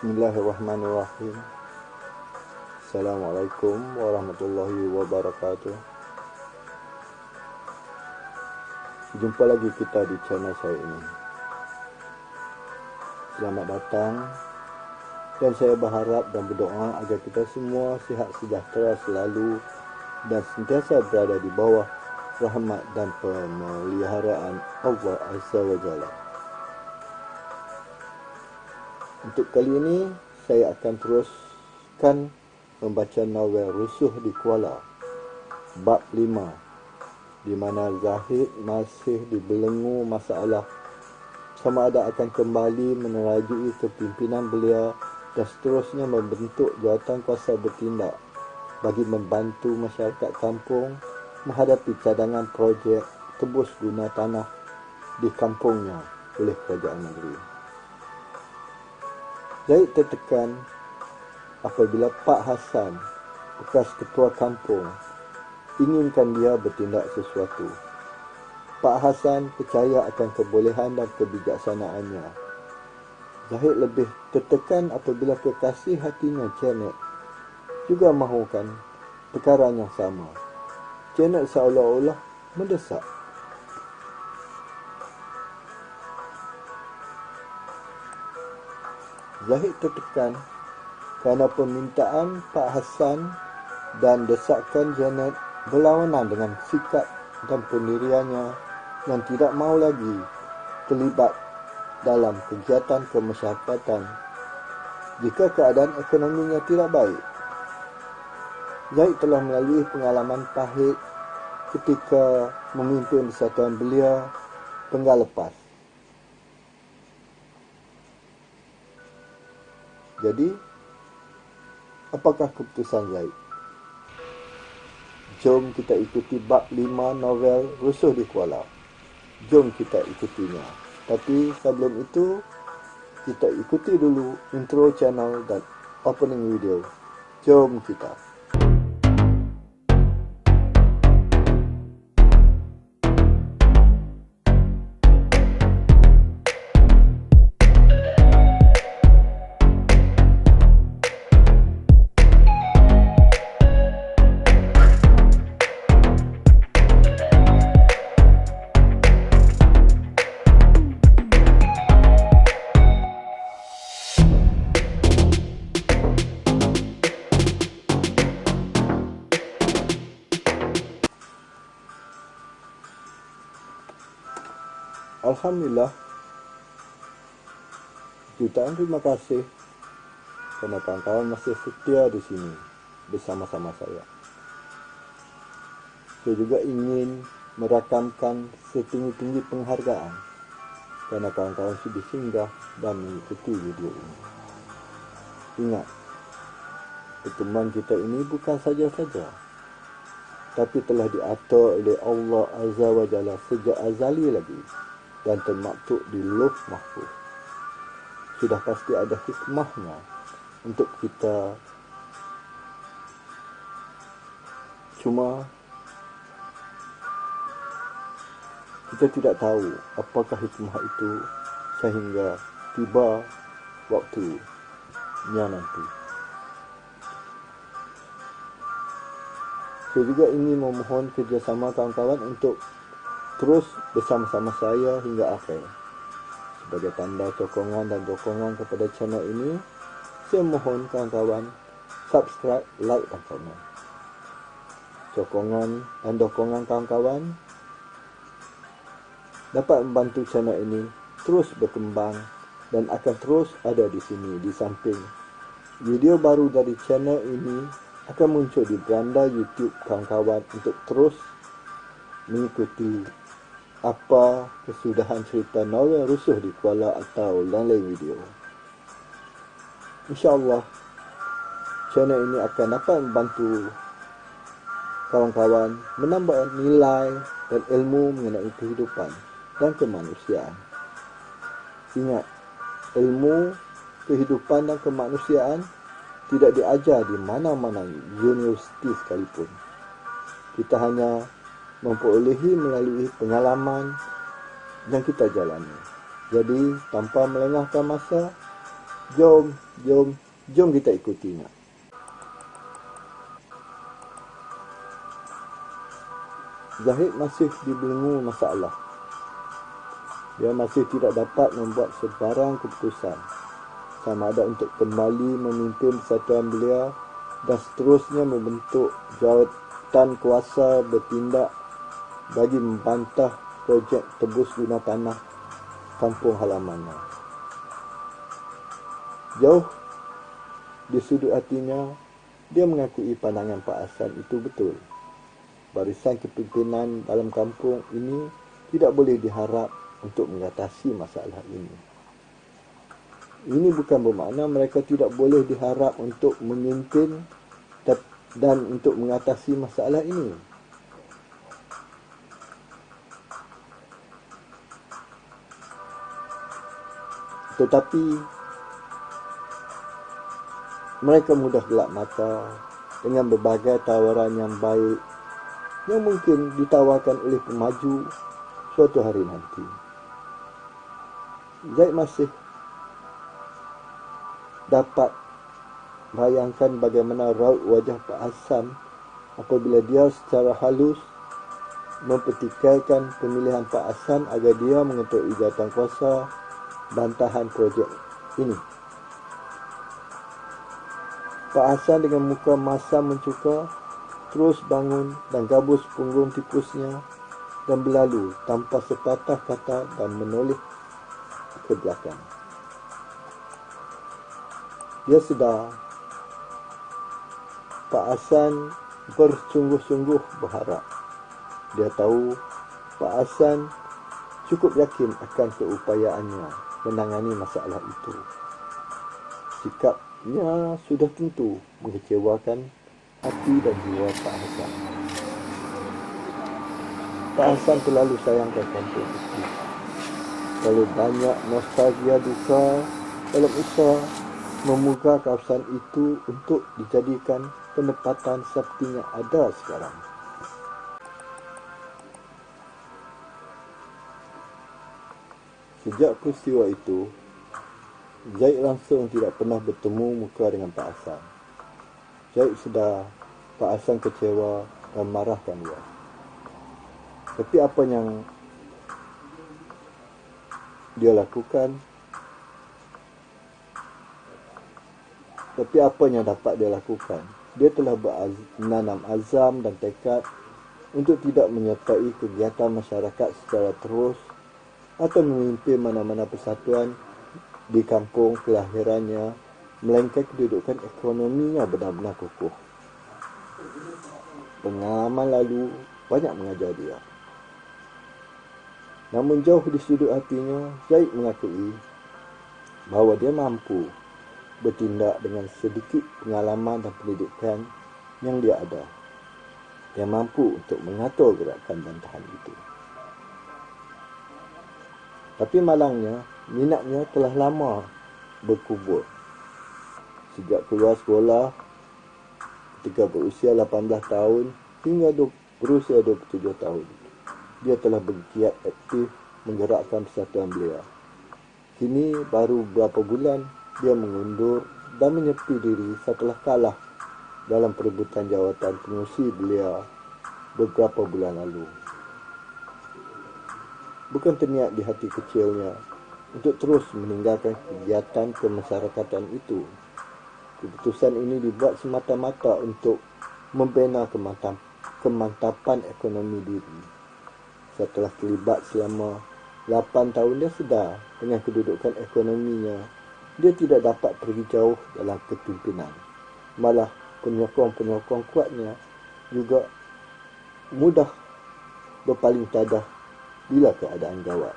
Bismillahirrahmanirrahim. Assalamualaikum warahmatullahi wabarakatuh. Jumpa lagi kita di channel saya ini. Selamat datang. Dan saya berharap dan berdoa agar kita semua sihat sejahtera selalu dan sentiasa berada di bawah rahmat dan pemeliharaan Allah Azza wa Jalla. Untuk kali ini, saya akan teruskan membaca novel Rusuh di Kuala, bab 5, di mana Zahid masih dibelenggu masalah sama ada akan kembali menerajui kepimpinan belia dan seterusnya membentuk jawatankuasa bertindak bagi membantu masyarakat kampung menghadapi cadangan projek tebus guna tanah di kampungnya oleh kerajaan negeri. Zahid tertekan apabila Pak Hasan, bekas ketua kampung, inginkan dia bertindak sesuatu. Pak Hasan percaya akan kebolehan dan kebijaksanaannya. Zahid lebih tertekan apabila kekasih hatinya Janet juga mahukan perkara yang sama. Janet seolah-olah mendesak. Zahid tertekan kerana permintaan Pak Hasan dan desakan Janet berlawanan dengan sikap dan pendiriannya yang tidak mahu lagi terlibat dalam kegiatan kemasyarakatan jika keadaan ekonominya tidak baik. Zahid telah melalui pengalaman pahit ketika memimpin Persatuan Belia penggal lepas. Jadi, apakah keputusan Zahid? Jom kita ikuti bab 5 novel Rusuh di Kuala. Jom kita ikutinya. Tapi sebelum itu, kita ikuti dulu intro channel dan opening video. Jom kita. Alhamdulillah, jutaan terima kasih kerana kawan-kawan masih setia di sini bersama-sama saya. Saya juga ingin merakamkan setinggi-tinggi penghargaan kerana kawan-kawan sudah singgah dan mengikuti video ini. Ingat, pertemuan kita ini bukan saja-saja, tapi telah diatur oleh Allah Azza wa Jalla sejak azali lagi dan termaktub di Lauh Mahfuz. Sudah pasti ada hikmahnya untuk kita. Cuma kita tidak tahu apakah hikmah itu sehingga tiba waktunya nanti. Saya juga ingin memohon kerjasama kawan-kawan untuk terus bersama-sama saya hingga akhir. Sebagai tanda sokongan dan dukungan kepada channel ini, saya mohon kawan-kawan subscribe, like dan komen. Sokongan dan dukungan kawan-kawan dapat membantu channel ini terus berkembang dan akan terus ada di sini di samping. Video baru dari channel ini akan muncul di beranda YouTube kawan-kawan untuk terus mengikuti apa kesudahan cerita novel Rusuh di Kuala atau lain-lain video. InsyaAllah, channel ini akan dapat membantu kawan-kawan menambah nilai dan ilmu mengenai kehidupan dan kemanusiaan. Ingat, ilmu kehidupan dan kemanusiaan tidak diajar di mana-mana universiti sekalipun. Kita hanya memperolehi melalui pengalaman yang kita jalani. Jadi, tanpa melengahkan masa, Jom kita ikutinya. Zahid masih dibelenggu masalah. Dia masih tidak dapat membuat sebarang keputusan, sama ada untuk kembali memimpin persatuan belia dan seterusnya membentuk jawatan kuasa bertindak bagi membantah projek tebus guna tanah kampung halamannya. Jauh di sudut hatinya, dia mengakui pandangan Pak Hasan itu betul. Barisan kepimpinan dalam kampung ini tidak boleh diharap untuk mengatasi masalah ini. Ini bukan bermakna mereka tidak boleh diharap untuk memimpin dan untuk mengatasi masalah ini. Tetapi mereka mudah gelap mata dengan berbagai tawaran yang baik yang mungkin ditawarkan oleh pemaju suatu hari nanti. Zaid masih dapat bayangkan bagaimana raut wajah Pak Hasan apabila dia secara halus mempertikaikan pemilihan Pak Hasan agar dia mengetuk jawatan kuasa bantahan projek ini. Pak Hasan dengan muka masam mencukar terus bangun dan gabus punggung tipusnya dan berlalu tanpa sepatah kata dan menoleh ke belakang. Dia sedar Pak Hasan bersungguh-sungguh berharap. Dia tahu Pak Hasan cukup yakin akan keupayaannya menangani masalah itu. Sikapnya sudah tentu mengecewakan hati dan jiwa Pak Hasan. Pak Hasan terlalu sayangkan kampung itu. Terlalu banyak nostalgia duka dalam usaha memugah kawasan itu untuk dijadikan penempatan seperti yang ada sekarang. Sejak peristiwa itu, Zaid langsung tidak pernah bertemu muka dengan Pak Hasan. Zaid sedar Pak Hasan kecewa dan marahkan dia. Tapi apa yang dia lakukan? Tapi apa yang dapat dia lakukan? Dia telah menanam azam dan tekad untuk tidak menyertai kegiatan masyarakat secara terus atau memimpin mana-mana persatuan di kampung kelahirannya, melainkan kedudukan ekonominya benar-benar kukuh. Pengalaman lalu banyak mengajar dia. Namun jauh di sudut hatinya, Zaid mengakui bahawa dia mampu bertindak dengan sedikit pengalaman dan pendidikan yang dia ada. Dia mampu untuk mengatur gerakan bantahan itu. Tapi malangnya, minatnya telah lama berkubur. Sejak keluar sekolah, ketika berusia 18 tahun hingga berusia 27 tahun, dia telah bergiat aktif menggerakkan persatuan belia. Kini baru beberapa bulan dia mengundur dan menyepi diri setelah kalah dalam perebutan jawatan pengurusi belia beberapa bulan lalu. Bukan terniat di hati kecilnya untuk terus meninggalkan kegiatan kemasyarakatan itu. Keputusan ini dibuat semata-mata untuk membina kemantapan ekonomi diri. Setelah terlibat selama 8 tahun, dia sedar dengan kedudukan ekonominya, dia tidak dapat pergi jauh dalam kepimpinan. Malah penyokong-penyokong kuatnya juga mudah berpaling tadah bila keadaan gawat.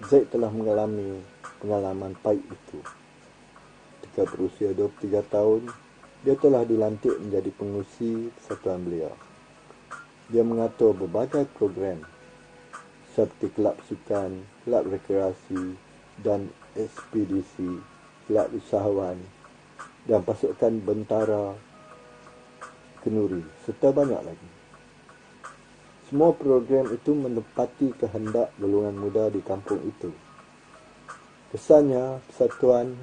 Zaid telah mengalami pengalaman pahit itu. Ketika berusia 23 tahun, dia telah dilantik menjadi pengurusi persatuan belia. Dia mengatur berbagai program seperti kelab sukan, kelab rekreasi dan ekspedisi, kelab usahawan dan pasukan bentara kenuri serta banyak lagi. semua program itu menepati kehendak golongan muda di kampung itu. Kesannya, persatuan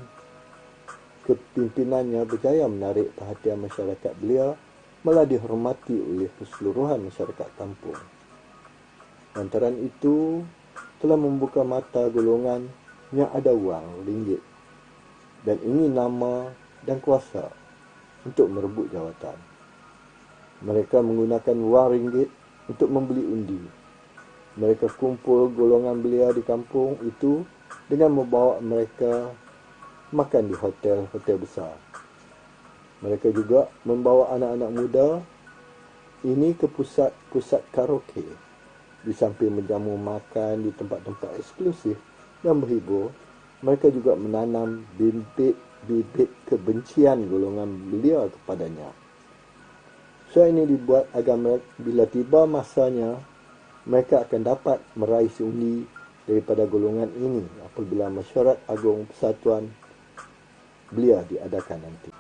kepimpinannya berjaya menarik perhatian masyarakat belia, malah dihormati oleh keseluruhan masyarakat kampung. Lantaran itu, telah membuka mata golongan yang ada wang ringgit dan ingin nama dan kuasa untuk merebut jawatan. Mereka menggunakan wang ringgit untuk membeli undi. Mereka kumpul golongan belia di kampung itu dengan membawa mereka makan di hotel-hotel besar. Mereka juga membawa anak-anak muda ini ke pusat karaoke. Di samping menjamu makan di tempat-tempat eksklusif dan berhibur, mereka juga menanam bibit kebencian golongan belia kepadanya. So ini dibuat agar bila tiba masanya, mereka akan dapat meraih undi daripada golongan ini apabila Mesyuarat Agung Persatuan Belia diadakan nanti.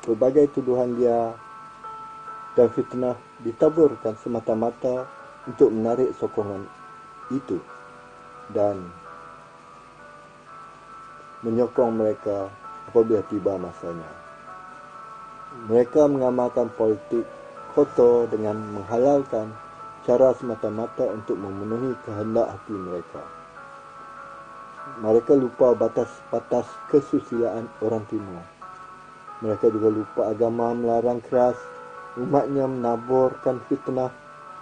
Berbagai tuduhan liar dan fitnah ditaburkan semata-mata untuk menarik sokongan itu dan menyokong mereka apabila tiba masanya. Mereka mengamalkan politik kotor dengan menghalalkan cara semata-mata untuk memenuhi kehendak hati mereka. Mereka lupa batas-batas kesusilaan orang timur. Mereka juga lupa agama melarang keras umatnya menaburkan fitnah,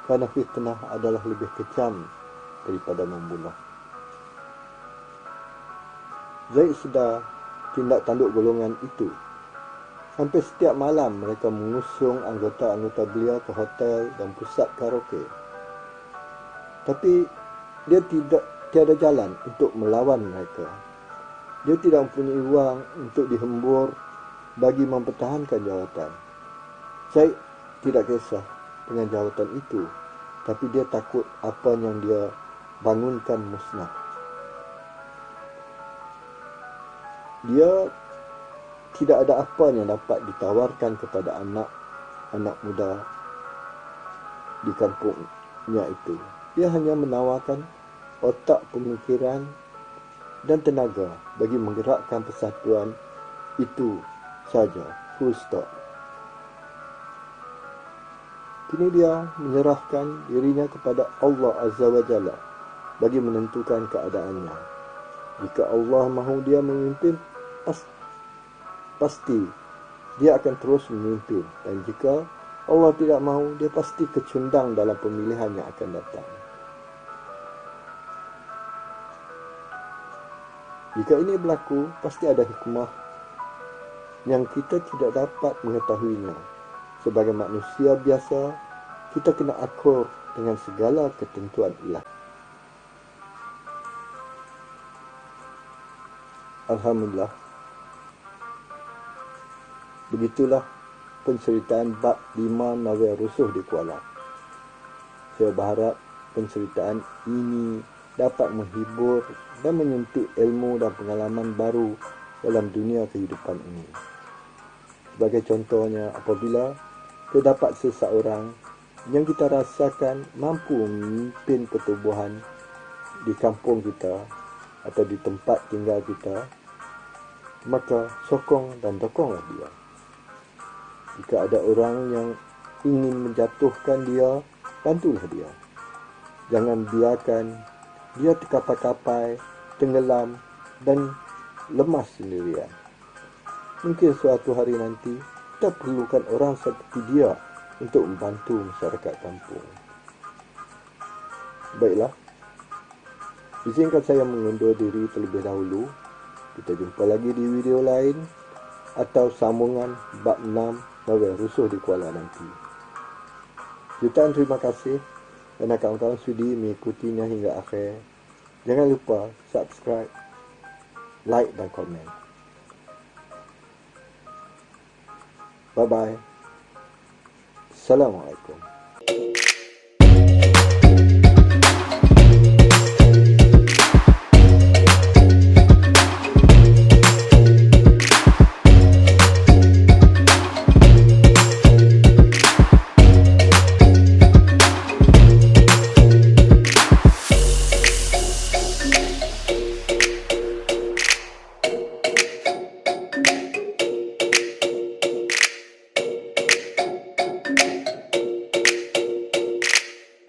kerana fitnah adalah lebih kejam daripada membunuh. Zaid sedar tindak tanduk golongan itu. Hampir setiap malam mereka mengusung anggota-anggota belia ke hotel dan pusat karaoke. Tapi dia tiada jalan untuk melawan mereka. Dia tidak mempunyai wang untuk dihembur bagi mempertahankan jawatan. Zaid tidak kisah dengan jawatan itu, tapi dia takut apa yang dia bangunkan musnah. Dia tidak ada apa yang dapat ditawarkan kepada anak muda di kampungnya itu. Dia hanya menawarkan otak pemikiran dan tenaga bagi menggerakkan persatuan itu saja, full stop. Kini dia menyerahkan dirinya kepada Allah Azza wa Jalla bagi menentukan keadaannya. Jika Allah mahu dia memimpin, pasti dia akan terus memimpin. Dan jika Allah tidak mahu, dia pasti kecundang dalam pemilihan yang akan datang. Jika ini berlaku, pasti ada hikmah yang kita tidak dapat mengetahuinya. Sebagai manusia biasa, kita kena akur dengan segala ketentuan ilahi. Alhamdulillah. Begitulah penceritaan bab 5 novel Rusuh di Kuala. Saya berharap penceritaan ini dapat menghibur dan menyuntik ilmu dan pengalaman baru dalam dunia kehidupan ini. Sebagai contohnya, apabila terdapat seseorang yang kita rasakan mampu memimpin pertubuhan di kampung kita atau di tempat tinggal kita, maka sokong dan dokonglah dia. Jika ada orang yang ingin menjatuhkan dia, bantulah dia. Jangan biarkan dia terkapai-kapai, tenggelam dan lemas sendirian. Mungkin suatu hari nanti kita perlukan orang seperti dia untuk membantu masyarakat kampung. Baiklah, izinkan saya mengundur diri terlebih dahulu. Kita jumpa lagi di video lain atau sambungan bab 6 novel Rusuh di Kuala nanti. Jutaan terima kasih kerana kawan-kawan sudi mengikutinya hingga akhir. Jangan lupa subscribe, like dan komen. Bye-bye. Assalamualaikum.